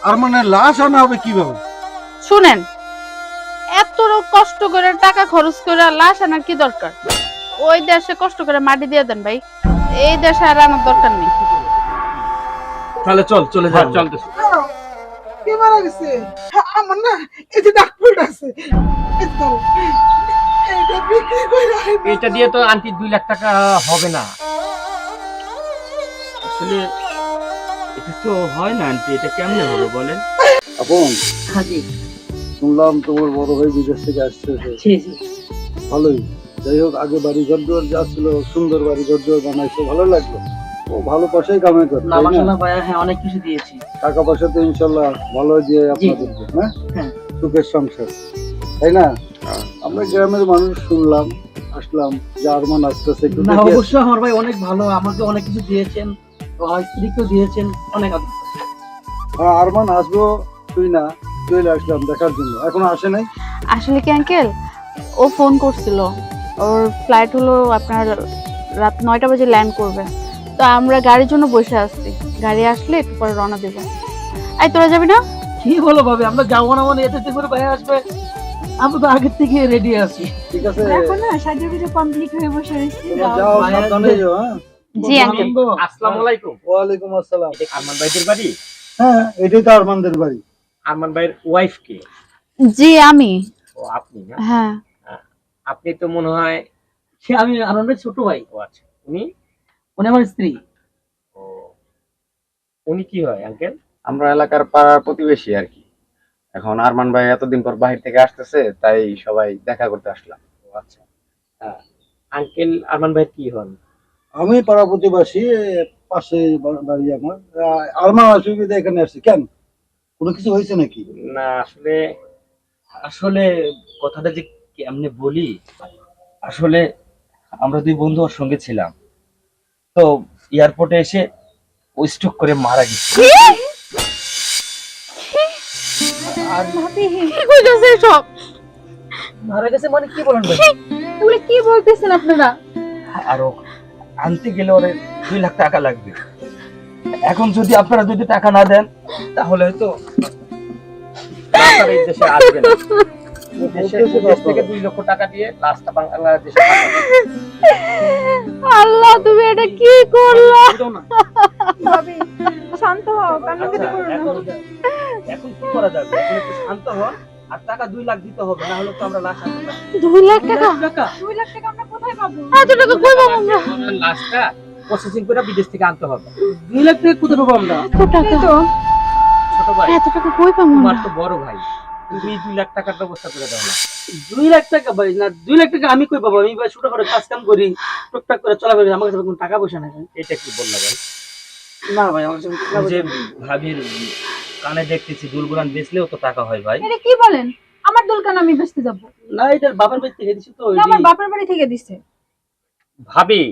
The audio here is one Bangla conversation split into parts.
আরমানের লাশ আনা হবে কিভাবে? শুনেন, এত কষ্ট করে টাকা খরচ করে লাশ আনার কি দরকার? ওই দেশে কষ্ট করে মাটি দিয়ে দেন ভাই, এই দেশে আর আনার দরকার নেই। তাহলে চল চলে যাই, চলতেছি। কে মারা গেছে? আমার না এই যে ডাক্তার আছে, এই তো এইটা বিক্রি কইরা এটা দিয়ে তো আন্টি 2 লাখ টাকা হবে না। আসলে এটা তো হয় না আন্টি, এটা কেমনে হবে বলেন? আপন, হাজি শুনলাম তোমার বড় ভাই বিদেশ থেকে আসছে। জি জি ভালোই। যাই হোক, আগে বাড়ি ঘর দুয়ার যা ছিল, সুন্দর বাড়ি ঘর দুয়ার বানাইছে, ভালো লাগলো। ও ভালো পয়সাই কামাই করে, না মাশাআল্লাহ ভাইয়া, হ্যাঁ অনেক কিছু দিয়েছি। টাকা পয়সা তো ইনশাল্লাহ ভালো দিয়ে আপনাদেরকে, হ্যাঁ হ্যাঁ সুখের সংসার, তাই না? আমরা গ্রামের মানুষ শুনলাম, আসলাম যে আরমান আসতেছে। না অবশ্যই আমার ভাই অনেক ভালো, আমাকে অনেক কিছু দিয়েছেন, তো আমার স্ত্রীকেও দিয়েছেন অনেক। আরমান আসবো তুই না, চলে আসলাম দেখার জন্য, এখনো আসে নাই। আসলে কি আঙ্কেল, ও ফোন করছিল, ওর ফ্লাইট হলো আপনার রাত 9টা বাজে ল্যান্ড করবে, তো আমরা গাড়ির জন্য বসে আছি, গাড়ি আসলে একটু পরে রওনা দেব। এই তোরা যাবি না? কি বলো ভাবে, আমরা যাবো না মানে এত করে ভাইয়া আসবে, আমরা তো আগের থেকে রেডি আছি। ঠিক আছে, এখন না সার্টিফিকেট কমপ্লিট হয়ে বসে রয়েছি। যাও, সাবধানে যাও। হ্যাঁ, জি আঙ্কেল। আসসালামু আলাইকুম। ওয়ালাইকুম আসসালাম। এটা আরমান ভাইদের বাড়ি? হ্যাঁ, এটাই তো আরমানদের বাড়ি। আরমান ভাইয়ের ওয়াইফ কে? জি আমি। ও আপনি না? হ্যাঁ। আপনি তো মনে হয়, সে আমি আনন্দের ছোট ভাই, ও আচ্ছা, উনি? উনি আমার স্ত্রী। ও, উনি কি হয় আঙ্কেল? আমরা এলাকার পাড়ার প্রতিবেশী আর কি। এখন আরমান ভাই এতদিন পর বাহির থেকে আসতেছে, তাই সবাই দেখা করতে আসলাম। ও আচ্ছা। আঙ্কেল আরমান ভাই কি হন? আমি পাড়া প্রতিবাসী, পাশে বাড়ি আমার। আরমান আসবে এখানে আসছে কেন? কোনো কিছু হয়েছে নাকি? না আসলে, আসলে কথাটা যে কেমনে বলি, আসলে আমরা 2 বন্ধু ওর সঙ্গে ছিলাম, তো এয়ারপোর্টে এসে ও স্ট্রোক করে মারা গেছে। আর ভাবি কি কইতাছে সব? মারা গেছে মানে কি বলেন ভাই? এগুলো কি বলতেছেন আপনারা? আর ও আনতে গেলে ওরে 2 লাখ টাকা লাগবে। এখন যদি আপনারা যদি টাকা না দেন, তাহলে হয়তো তাড়াতাড়ি এই দেশে আসবে না। দেশ থেকে 2 লক্ষ টাকা দিয়ে লাশটা বাংলাদেশে পাঠাবে। আল্লাহ, তুমি এটা কি করলা? বুঝাও না। ভাবি শান্ত হও, কান্নাকাটি করো না। এখন কি করা যাবে? এখন একটু শান্ত হন, আর টাকা 2 লাখ দিতে হবে, না হলে তো আমরা লাশ আনতে পারবো না। 2 লাখ টাকা? 2 লাখ টাকা আমরা কোথায় পাবো? এত টাকা কই পাবো আমরা? লাশটা প্রসেসিং করে বিদেশ থেকে আনতে হবে। 2 লাখ টাকা কোথায় পাবো আমরা? এত টাকা? এই তো ছোট ভাই, এত টাকা কই পাবো তোমার আমরা? তো বড় ভাই, তুমি 2 লাখ টাকার ব্যবস্থা করে দাও না। 2 লাখ টাকা ভাই, না 2 লাখ টাকা আমি কই পাবো? আমি ভাই ছোটখাটো কাজ কাম করি, টুকটাক করে চলা করি, আমার কাছে কোনো টাকা পয়সা নাই। এটা কি বললা ভাই? না ভাই আমার কাছে টাকা যে পয়সা নেই। ভাবির কানে দেখতেছি দুলগুলান বেচলেও তো টাকা হয় ভাই। এটা কি বলেন? আমার দোলকান আমি বেচতে যাব? না এটা বাবার বাড়ি থেকে দিছি তো। না, আমার বাপের বাড়ি থেকে দিছে। ভাবি,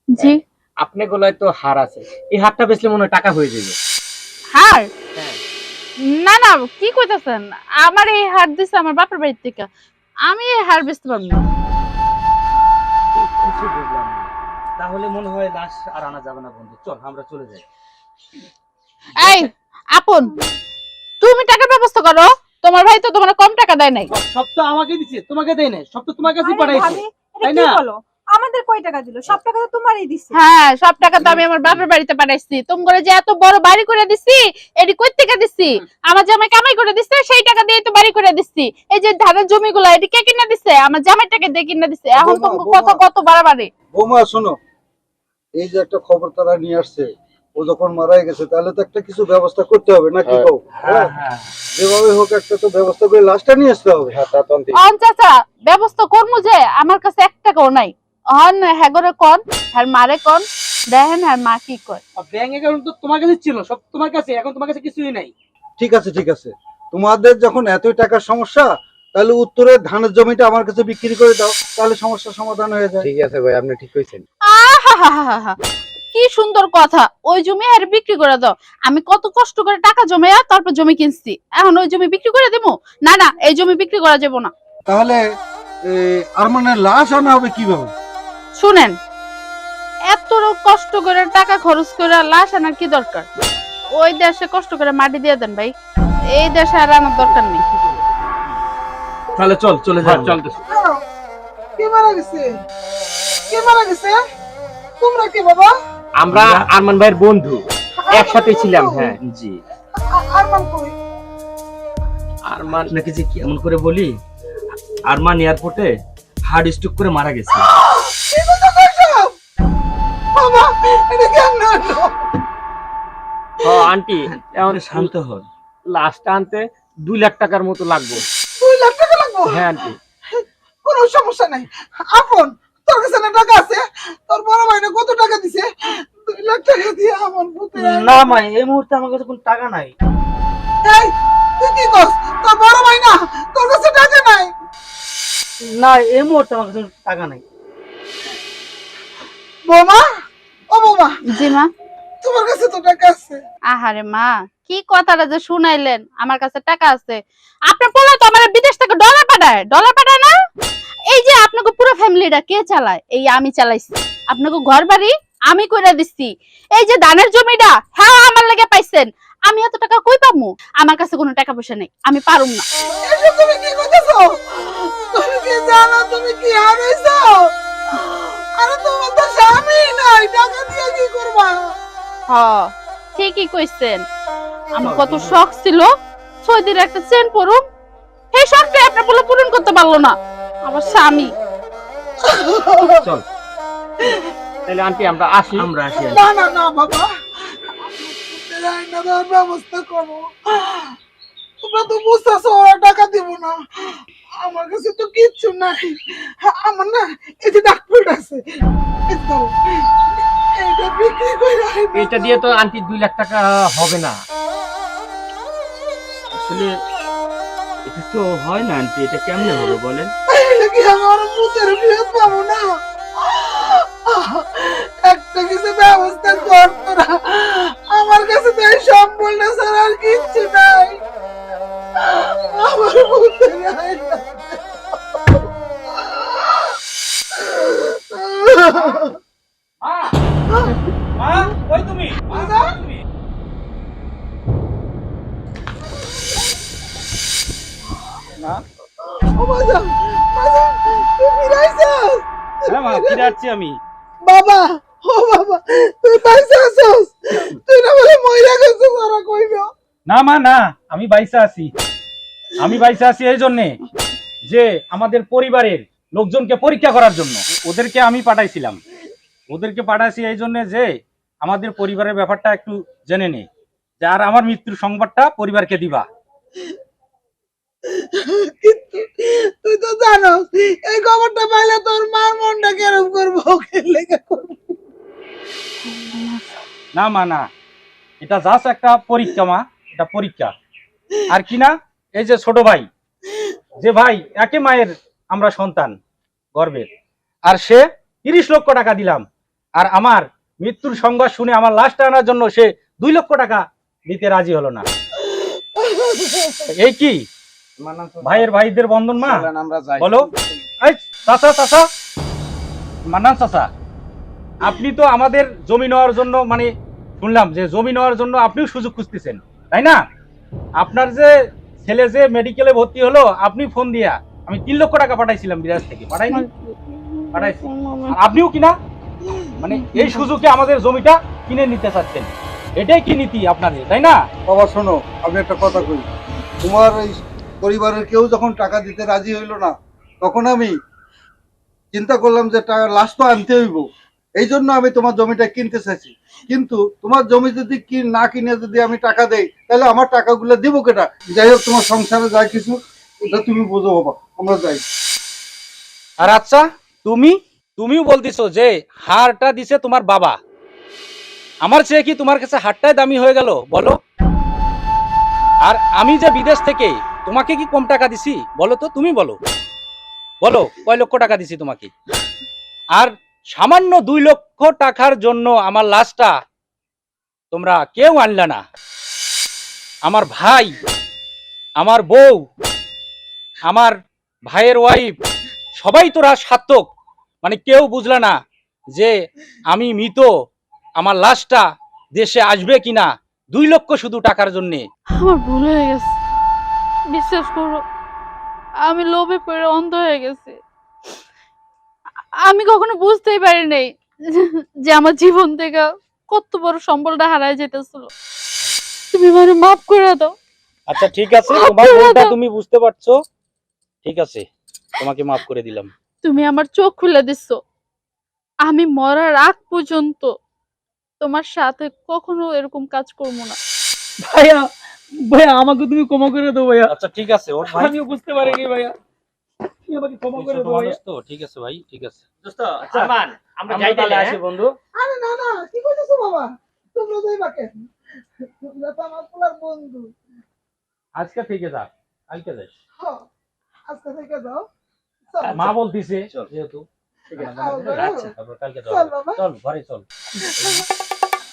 জি। আপনি গলায় তো হার আছে, এই হারটা বেচলে মনে হয় টাকা হয়ে যাবে। হার? হ্যাঁ। না না, কি কইতাছেন? আমার এই হার দিছে আমার বাপের বাড়ি থেকে, আমি এই হার বেচতে পারবো না। কিছু বুঝলাম না। তাহলে মনে হয় লাশ আর আনা যাবে না বন্ধু, চল আমরা চলে যাই। এই আপন, তুমি টাকার ব্যবস্থা করো, তোমার ভাই তো তোমার কম টাকা দেয় নাই। সব তো আমাকে দিছে, তোমাকে দেয় না। সব তো তোমার কাছে আরে পাঠাইছে, ভাবি, এটা তাই কি না? বলো? আমাদের কয় টাকা দিল? সব টাকা তো তোমারই দিছে। হ্যাঁ, সব টাকা তো আমি আমার বাপের বাড়িতে পাঠাইছি। তোমরা যে এত বড় বাড়ি করে দিছি, এডি কই থেকে দিছি? আমার জামাই কামাই করে দিছে, সেই টাকা দিয়ে তো বাড়ি করে দিছি। এই যে ধানের জমিগুলো এডি কে কিনা দিছে? আমার জামাই টাকা দিয়ে কিনা দিছে। এখন বৌমা, তো কত কত বাড়াবাড়ি। বৌমা শোনো, এই যে একটা খবর তারা নিয়ে আসছে, ও যখন মারা গেছে, তাহলে তো একটা কিছু ব্যবস্থা করতে হবে নাকি? কও, হ্যাঁ হ্যাঁ যেভাবে হোক একটা তো ব্যবস্থা করে লাশটা নিয়ে আসতে হবে। হ্যাঁ, তা তো আনতেই। অন চাচা, ব্যবস্থা করমু যে আমার কাছে 1 টাকাও নাই। অন হ্যাগরে কোন, আর মারে কোন, দেখেন আর মা কি কয়। ব্যাংক অ্যাকাউন্ট তো তোমার কাছে ছিল, সব তোমার কাছে, এখন তোমার কাছে কিছুই নাই। ঠিক আছে, ঠিক আছে, তোমাদের যখন এতই টাকার সমস্যা, তাহলে উত্তরের ধানের জমিটা আমার কাছে বিক্রি করে দাও, তাহলে সমস্যার সমাধান হয়ে যায়। ঠিক আছে ভাই, আপনি ঠিক কইছেন। আহাহাহাহা, কি সুন্দর কথা। ওই জমি আর বিক্রি করে দাও। আমি কত কষ্ট করে টাকা জমাইয়া তারপর জমি কিনছি, এখন ওই জমি বিক্রি করে দেবো? না না, এই জমি বিক্রি করা যাবে না। তাহলে আরমানের লাশ আনা হবে কিভাবে? শুনেন, এত কষ্ট করে টাকা খরচ করে লাশ আনার কি দরকার? ওই দেশে কষ্ট করে মাটি দিয়ে দেন ভাই। এই দেশে আর আমার দরকার নেই। তাহলে চল চলে যাই চলতেছে। দাঁড়াও, কে মারা গেছে? কে মারা গেছে? তোমরা কে বাবা? আমরা আরমান ভাইয়ের বন্ধু, একসাথে ছিলাম। হ্যাঁ জি। আরমান কই? আরমান নাকি যে কেমন করে বলি, আরমান এয়ারপোর্টে হার্ট স্ট্রোক করে মারা গেছে। কি কথা কইছো? বাবা, এটা কেমন হলো? ও আন্টি, এখন শান্ত হন। লাস্ট আনতে 2 লাখ টাকার মতো লাগবে। 2 লাখ টাকা লাগবে? হ্যাঁ আন্টি। কোনো সমস্যা নাই। আপন, তোর কাছে না টাকা আছে? তোর বড় ভাই না কত টাকা দিছে? 2 লাখ টাকা দিয়ে আমার পুতের না মা, এই মুহূর্তে আমার কাছে কোনো টাকা নাই। এই, তুই কি করছ? তোর বড় ভাই না, তোর কাছে টাকা নাই? না, এই মুহূর্তে আমার কাছে টাকা নাই। বৌমা, ও বৌমা, জি মা। তোমার কাছে তো টাকা আছে। আহারে মা, কি কথাটা যে শুনাইলেন, আমার কাছে টাকা আছে। আপনার পোলা তো আমার বিদেশ থেকে ডলার পাঠায় না? এই যে আপনাকে পুরো ফ্যামিলিটা কে চালায়? এই আমি চালাইছি। আপনাকে ঘর বাড়ি আমি কইরা দিচ্ছি। এই যে ধানের জমিটা, হ্যাঁ আমার লাগে পাইছেন। আমি এত টাকা কই পামু? আমার কাছে কোনো টাকা পয়সা নেই, আমি পারুম না। এসব তুমি কি করতেছো? তুমি কি জানো তুমি কি হারাইছো? আরে তোমার তো স্বামী নাই, টাকা দিয়ে কি করবা? হ, ঠিকই কইছেন। আমার কত শখ ছিল সৌদির একটা চেন পরুম, সেই শখটা আপনার বলে পূরণ করতে পারলো না আমার স্বামী। চল তাহলে আন্টি আমরা আসি। আমরা আসি। না না না বাবা, পুতের আইনা দেওয়ার ব্যবস্থা করো। তোমরা তো বুঝতেছো ওরা টাকা দিব না। আমার কাছে তো কিচ্ছু নাই। আমার না এই যে ডাক্তার আছে, এই ধরো, এটা বিক্রি করে এটা দিয়ে তো আন্টি 2 লাখ টাকা হবে না। আসলে এটা তো হয় না আন্টি, এটা কেমনে হবে বলেন? তাইলে কি আমার পুতের বিয়ে পাবো না? একটা কিছু ব্যবস্থা কর তোরা। আমার কাছে তো এই সম্বলটা ছাড়া আর কিচ্ছু নাই। আমার পুতের আইনা ওই তুমি ও বাজান, বাজান, তুই ফিরাইছস? হ্যাঁ মা, ফিরে আসছি আমি। বাবা, ও বাবা, তুই বাইসা আছস? তুই না বলে মইরা গেছিস ওরা কইলো? না মা না, আমি বাইসা আছি। আমি বাইসা আছি এই জন্যে যে আমাদের পরিবারের লোকজনকে পরীক্ষা করার জন্য ওদেরকে আমি পাঠাইছিলাম। ওদেরকে পাঠাইছি এই জন্যে যে আমাদের পরিবারের ব্যাপারটা একটু জেনে নে, যে আর আমার মৃত্যুর সংবাদটা পরিবারকে দিবা। কিন্তু তুই তো জানোস এই খবরটা পাইলে তোর মার মনটা কেরম করবো, ওকে লেগে করবো। না মা না, এটা জাস্ট একটা পরীক্ষা মা, এটা পরীক্ষা। আর কি না, এই যে ছোট ভাই, যে ভাই একে মায়ের আমরা সন্তান গর্বের, আর সে 30 লক্ষ টাকা দিলাম, আর আমার মৃত্যুর সংবাদ শুনে আমার লাশটা আনার জন্য সে 2 লক্ষ টাকা দিতে রাজি হলো না। এই কি ভাইয়ের ভাইদের বন্ধন মা? বলো। এই চাচা চাচা, মান্নান চাচা, আপনি তো আমাদের জমি নেওয়ার জন্য, মানে শুনলাম যে জমি নেওয়ার জন্য আপনিও সুযোগ খুঁজতেছেন, তাই না? আপনার যে ছেলে যে মেডিকেলে ভর্তি হলো, আপনি ফোন দিয়া আমি 3 লক্ষ টাকা পাঠাইছিলাম বিদেশ থেকে, পাঠাইছি। আর আপনিও কিনা মানে এই সুযোগে আমাদের জমিটা কিনে নিতে চাচ্ছেন, এটাই কি নীতি আপনাদের, তাই না? বাবা শোনো, আমি একটা কথা কই। তোমার এই পরিবারের কেউ যখন টাকা দিতে রাজি হইলো না, তখন আমি চিন্তা করলাম যে লাশ তো আনতে হইব। এই জন্য আমি তোমার জমিটা কিনতে চাইছি। কিন্তু তোমার জমি যদি না কিনে যদি আমি টাকা দেই, তাহলে আমার টাকাগুলো দিব কেটা? যাই হোক, তোমার সংসারে যা কিছু এটা তুমি বুঝো বাবা, আমরা যাই। আর আচ্ছা, তুমিও বলতেছো যে হারটা দিছে তোমার বাবা, আমার চেয়ে কি তোমার কাছে হারটাই দামি হয়ে গেল বলো? আর আমি যে বিদেশ থেকে তোমাকে কি কম টাকা দিছি বলো তো? তুমি বলো কয় লক্ষ টাকা দিছি তোমাকে? আর সামান্য 2 লক্ষ টাকার জন্য আমার লাশটা তোমরা কেউ আনলে না। আমার ভাই, আমার বউ, আমার ভাইয়ের ওয়াইফ, সবাই তোরা সার্থক, মানে কেউ বুঝলে না যে আমি মৃত, আমার লাশটা দেশে আসবে কিনা 2 লক্ষ শুধু টাকার জন্যে। আমার ভুল হয়ে গেছে। বিশ্বাস করো, আমি লোভে পড়ে অন্ধ হয়ে গেছি। আমি কখনো বুঝতেই পারি নাই যে আমার জীবন থেকে কত বড় সম্বলটা হারায় যেতেছিল। তুমি আমারে মাফ করে দাও। আচ্ছা ঠিক আছে, তোমার ভুলটা তুমি বুঝতে পারছো, ঠিক আছে, তোমাকে মাফ করে দিলাম। তুমি আমার চোখ খুলে দিছো। আমি মরার আগ পর্যন্ত তোমার সাথে কখনো এরকম কাজ করবো না। ভাইয়া ভাইয়া আমাকে তুমি ক্ষমা করে দাও ভাইয়া, আচ্ছা ঠিক আছে, ওর ভাই আমিও বুঝতে পারিনি ভাইয়া, তুমি আমাকে ক্ষমা করে ছোট দাও ভাইয়া। মানুষ তো, ঠিক আছে ভাই, ঠিক আছে। দোস্ত আরমান, আমরা যাই তাহলে তাহলে আসি বন্ধু। আরে না না, কি কইতেছো বাবা? তোমরা যাইবা কেন? তোমরা তো আমার পোলার বন্ধু। আজকে থেকে যা, কালকে যাস। হ্যাঁ, আজকে থেকে যাও। চল, মা বলতিছে চল। যেহেতু খাওয়া দাওয়া। আচ্ছা, তারপর কালকে চল চল, বাবা। চল ঘরে চল।